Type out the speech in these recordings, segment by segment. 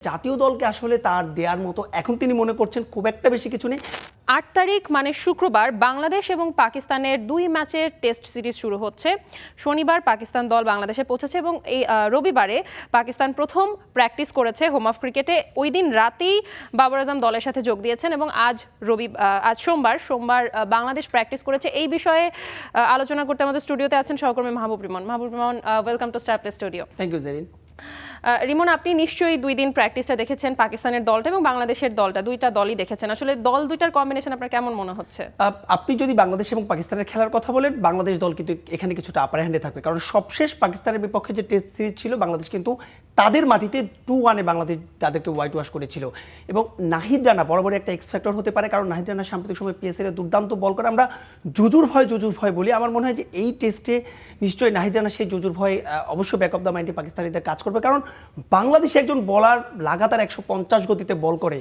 জাতীয় দলকে আসলে তার দেয়ার মতো এখন তিনি মনে করছেন খুব একটা বেশি কিছু নেই। ৮ তারিখ মানে শুক্রবার বাংলাদেশ এবং পাকিস্তানের ২ ম্যাচের টেস্ট সিরিজ শুরু হচ্ছে। শনিবার পাকিস্তান দল বাংলাদেশে পৌঁছেছে এবং এই রবিবারে পাকিস্তান প্রথম প্র্যাকটিস করেছে হোম অফ ক্রিকেটে। ওই দিন রাতেই বাবর আজম দলের সাথে যোগ দিয়েছেন এবং আজ সোমবার বাংলাদেশ প্র্যাকটিস করেছে। এই বিষয়ে আলোচনা করতে আমাদের স্টুডিওতে আছেন সহকর্মী Mahbub Rimon. Welcome to Star Play studio. Thank you Zerin. Rimon, আপনি নিশ্চয়ই ২ দিন প্র্যাকটিসটা দেখেছেন, পাকিস্তানের দলটা এবং বাংলাদেশের দলটা, দুইটা দলই দেখেছেন। আসলে দল দুইটার কম্বিনেশন আপনার কেমন মনে হচ্ছে? আপনি যদি বাংলাদেশ এবং পাকিস্তানের খেলার কথা বলেন, বাংলাদেশ দল কিন্তু এখানে কিছুটা আপার হ্যান্ডে থাকবে, কারণ সবশেষ পাকিস্তানের বিপক্ষে যে টেস্ট সিরিজ ছিল বাংলাদেশ কিন্তু তাদের মাটিতে 2-1 বাংলাদেশ তাদেরকে হোয়াইট ওয়াশ করেছিল। এবং নাহিদ রানা বরাবরই একটা এক্স ফ্যাক্টর হতে পারে, কারণ নাহিদ রানা সাম্প্রতিক সময় পিএসএল এ দুর্দান্ত বল করে। আমরা জুজুর ভয় বলি। আমার মনে হয় যে এই টেস্টে নিশ্চয়ই নাহিদ রানা সেই জুজুর ভয় অবশ্যই ব্যাক অফ দ্য মাইন্ডে পাকিস্তানিদের কাজ করবে, কারণ বাংলাদেশে একজন বলার লাগাতার 150 গতিতে বল করে,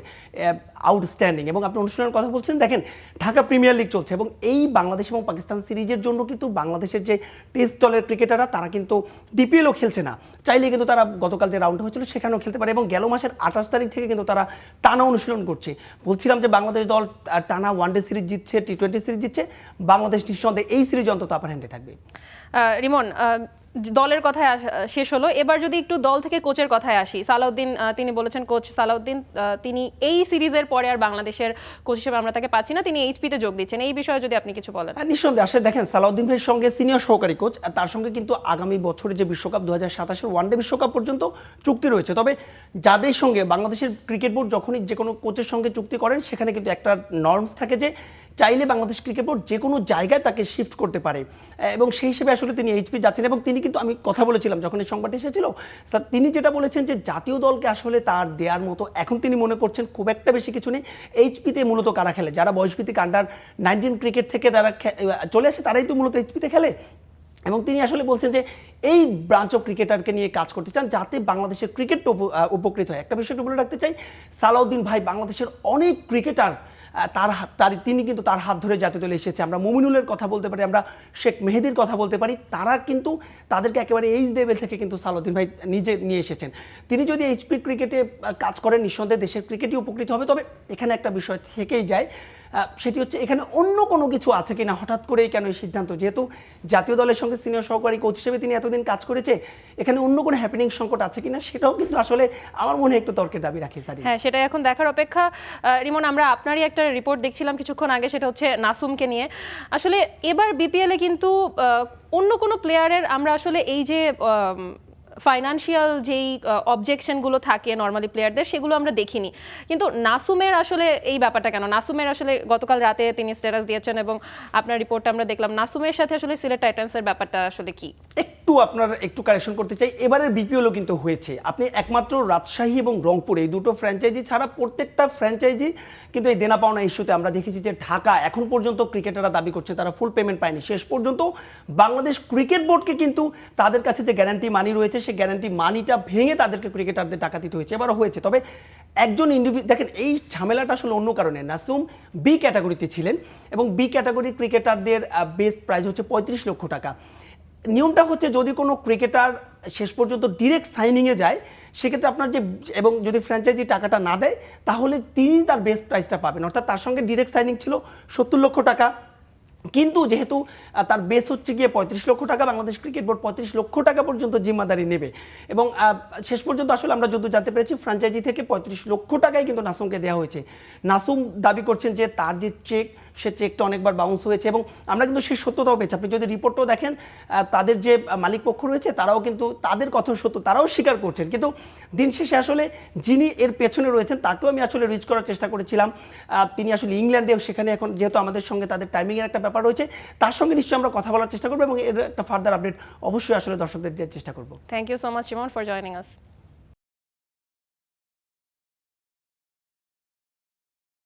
আউটস্ট্যান্ডিং। এবং আপনি অনুশীলনের কথা বলছেন, দেখেন ঢাকা প্রিমিয়ার লিগ চলছে এবং এই বাংলাদেশ এবং পাকিস্তান সিরিজের জন্য কিন্তু বাংলাদেশের যে টেস্ট দলের ক্রিকেটাররা তারা কিন্তু ডিপিএলও খেলছে না, চাইলে কিন্তু তারা গতকাল যে রাউন্ড হয়েছিল সেখানেও খেলতে পারে। এবং গেল মাসের 28 তারিখ থেকে কিন্তু তারা টানা অনুশীলন করছে। বলছিলাম যে বাংলাদেশ দল টানা ওয়ানডে সিরিজ জিতছে, টি20 সিরিজ জিতছে, বাংলাদেশ নিঃসন্দেহে এই সিরিজ অন্তত আপার হ্যান্ডে থাকবে। রিমন, দলের কথায় শেষ হলো, এবার যদি একটু দল থেকে কোচের কথায় আসি। সালাউদ্দিন তিনি বলেছেন, কোচ সালাউদ্দিন তিনি এই সিরিজের পরে আর বাংলাদেশের কোচ হিসেবে আমরা তাকে পাচ্ছি না, তিনি এইচপিতে যোগ দিচ্ছেন। এই বিষয়ে যদি আপনি কিছু বলেন। নিঃসন্দেহে আসলে দেখেন, সালাউদ্দিন ভাইয়ের সঙ্গে সিনিয়র সহকারী কোচ, তার সঙ্গে কিন্তু আগামী বছরে যে বিশ্বকাপ 2027 ওয়ানডে বিশ্বকাপ পর্যন্ত চুক্তি রয়েছে। তবে যাদের সঙ্গে বাংলাদেশের ক্রিকেট বোর্ড যখনই যে কোনো কোচের সঙ্গে চুক্তি করেন সেখানে কিন্তু একটা নর্মস থাকে যে চাইলে বাংলাদেশ ক্রিকেট বোর্ড যে কোনো জায়গায় তাকে শিফট করতে পারে, এবং সেই হিসেবে আসলে তিনি এইচপি যাচ্ছেন। এবং তিনি কিন্তু, আমি কথা বলেছিলাম যখন এই সংবাদটি এসেছিল, স্যার তিনি যেটা বলেছেন যে জাতীয় দলকে আসলে তার দেওয়ার মতো এখন তিনি মনে করছেন খুব একটা বেশি কিছু নেই। এইচপিতে মূলত কারা খেলে, যারা বয়সভিত্তিক আন্ডার-19 ক্রিকেট থেকে তারা চলে আসে, তারাই তো মূলত এইচপিতে খেলে। এবং তিনি আসলে বলছেন যে এই ব্রাঞ্চ অফ ক্রিকেটারকে নিয়ে কাজ করতে চান যাতে বাংলাদেশের ক্রিকেট উপকৃত হয়। একটা বিষয় একটু বলে রাখতে চাই, সালাউদ্দিন ভাই বাংলাদেশের অনেক ক্রিকেটার তিনি কিন্তু তার হাত ধরে জাতীয় দলে এসেছে। আমরা মুমিনুলের কথা বলতে পারি, আমরা শেখ মেহেদির কথা বলতে পারি, তারা কিন্তু তাদেরকে একেবারে এই লেভেল থেকে কিন্তু সালাউদ্দিন ভাই নিজে নিয়ে এসেছেন। তিনি যদি এইচপি ক্রিকেটে কাজ করেন নিঃসন্দেহে দেশের ক্রিকেটই উপকৃত হবে। তবে এখানে একটা বিষয় থেকেই যায়, সেটি হচ্ছে এখানে অন্য কোনো কিছু আছে কিনা, হঠাৎ করেই কেন এই সিদ্ধান্ত, যেহেতু জাতীয় দলের সঙ্গে সিনিয়র সহকারী কোচ হিসেবে তিনি এতদিন কাজ করেছে, এখানে অন্য কোনো হ্যাপেনিং সংকট আছে কিনা সেটাও কিন্তু আসলে আমার মনে একটু তর্কের দাবি রাখে। হ্যাঁ, সেটাই এখন দেখার অপেক্ষা। রিমন, আমরা আপনারই একটা রিপোর্ট দেখছিলাম কিছুক্ষণ আগে, সেটা হচ্ছে নাসুমকে নিয়ে। আসলে এবার বিপিএলে কিন্তু অন্য কোনো প্লেয়ারের আমরা আসলে এই যে ফাইনান্সিয়াল যেই অবজেকশনগুলো থাকে নর্মালি প্লেয়ারদের, সেগুলো আমরা দেখিনি। কিন্তু নাসুমের আসলে এই ব্যাপারটা কেন? নাসুমের আসলে গতকাল রাতে তিনি স্ট্যাটাস দিয়েছেন এবং আপনার রিপোর্টটা আমরা দেখলাম। নাসুমের সাথে আসলে সিলেট টাইটান্সের ব্যাপারটা আসলে কি? একটু কারেকশন করতে চাই, এবারের বিপিএলও কিন্তু হয়েছে, আপনি একমাত্র রাজশাহী এবং রংপুর এই দুটো ফ্র্যাঞ্চাইজি ছাড়া প্রত্যেকটা ফ্র্যাঞ্চাইজি কিন্তু এই দেনা পাওনা ইস্যুতে আমরা দেখেছি যে ঢাকা এখন পর্যন্ত ক্রিকেটাররা দাবি করছে তারা ফুল পেমেন্ট পায়নি। শেষ পর্যন্ত বাংলাদেশ ক্রিকেট বোর্ডকে কিন্তু তাদের কাছে যে গ্যারান্টি মানি রয়েছে সেই গ্যারান্টি মানিটা ভেঙে তাদেরকে ক্রিকেটারদের টাকা দিতে হয়েছে, এবারও হয়েছে। তবে একজন দেখেন এই ঝামেলাটা আসলে অন্য কারণে। নাসুম বি ক্যাটাগরিতে ছিলেন এবং বি ক্যাটাগরি ক্রিকেটারদের বেস প্রাইস হচ্ছে 35 লক্ষ টাকা। নিয়মটা হচ্ছে যদি কোনো ক্রিকেটার শেষ পর্যন্ত ডিরেক্ট সাইনিংয়ে যায় সেক্ষেত্রে আপনার যে, এবং যদি ফ্র্যাঞ্চাইজি টাকাটা না দেয় তাহলে তিনি তার বেস্ট প্রাইসটা পাবেন, অর্থাৎ তার সঙ্গে ডিরেক্ট সাইনিং ছিল 70 লক্ষ টাকা, কিন্তু যেহেতু তার বেস হচ্ছে গিয়ে 35 লক্ষ টাকা, বাংলাদেশ ক্রিকেট বোর্ড 35 লক্ষ টাকা পর্যন্ত জিম্মাদারি নেবে। এবং শেষ পর্যন্ত আসলে আমরা যত জানতে পেরেছি ফ্র্যাঞ্চাইজি থেকে 35 লক্ষ টাকাই কিন্তু নাসুমকে দেওয়া হয়েছে। নাসুম দাবি করছেন যে তার যে চেক, সে চেকটা অনেকবার বাউন্স হয়েছে এবং আমরা কিন্তু সেই সত্যতাও পেয়েছি। আপনি যদি রিপোর্টটাও দেখেন, তাদের যে মালিক পক্ষ রয়েছে তারাও কিন্তু তাদের কথা সত্য তারাও স্বীকার করছেন। কিন্তু দিন শেষে আসলে যিনি এর পেছনে রয়েছেন তাকেও আমি আসলে রিচ করার চেষ্টা করেছিলাম। তিনি আসলে ইংল্যান্ডে, সেখানে এখন যেহেতু আমাদের সঙ্গে তাদের টাইমিংয়ের একটা ব্যাপার রয়েছে, তার সঙ্গে নিশ্চয়ই আমরা কথা বলার চেষ্টা করবো এবং এর একটা ফার্দার আপডেট অবশ্যই আসলে দর্শকদের দেওয়ার চেষ্টা করবো। Thank you so much Rimon for joining us.